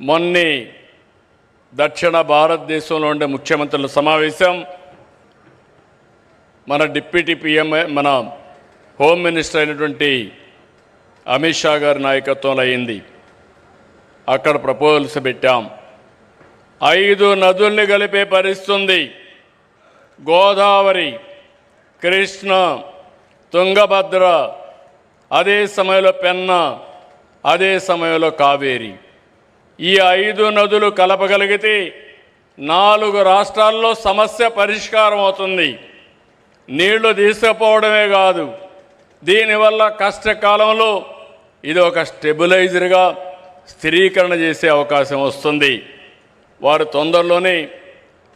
మొన్నే దక్షిణ భారతదేశంలో ఉండే ముఖ్యమంత్రుల సమావేశం మన డిప్యూటీ పీఎం మన హోమ్ మినిస్టర్ అయినటువంటి అమిత్ షా గారి నాయకత్వంలో అయింది. అక్కడ ప్రపోజల్స్ పెట్టాం. 5 నదుల్ని కలిపే పరిస్థితి. గోదావరి, కృష్ణ, తుంగభద్ర, అదే సమయంలో పెన్నా, అదే సమయంలో కావేరి. ఈ 5 నదులు కలపగలిగితే 4 రాష్ట్రాల్లో సమస్య పరిష్కారం అవుతుంది. నీళ్లు తీసుకుపోవడమే కాదు, దీనివల్ల కష్టకాలంలో ఇది ఒక స్టెబిలైజర్గా స్థిరీకరణ చేసే అవకాశం వస్తుంది. వారు తొందరలోనే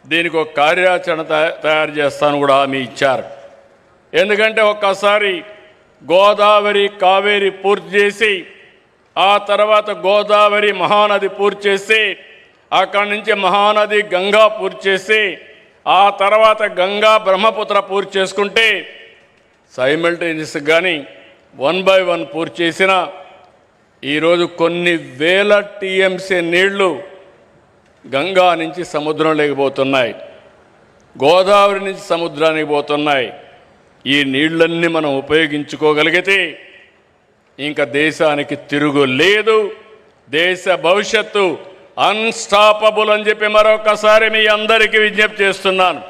దీనికి ఒక కార్యాచరణ తయారు చేస్తాను కూడా హామీ ఇచ్చారు. ఎందుకంటే ఒక్కసారి గోదావరి, కావేరి పూర్తి చేసి ఆ తర్వాత గోదావరి మహానది పూర్తి చేసి అక్కడి నుంచి మహానది గంగా పూర్తి చేసి ఆ తర్వాత గంగా బ్రహ్మపుత్ర పూర్తి చేసుకుంటే సైమల్టేనియస్ కానీ 1 by 1 పూర్తి చేసిన ఈరోజు కొన్ని వేల టీఎంసీ నీళ్లు గంగా నుంచి సముద్రంలోకి పోతున్నాయి, గోదావరి నుంచి సముద్రానికి పోతున్నాయి. ఈ నీళ్లన్నీ మనం ఉపయోగించుకోగలిగితే ఇంకా దేశానికి తిరుగు లేదు. దేశ భవిష్యత్తు అన్స్టాపబుల్ అని చెప్పి మరొకసారి మీ అందరికీ విజ్ఞప్తి చేస్తున్నాను.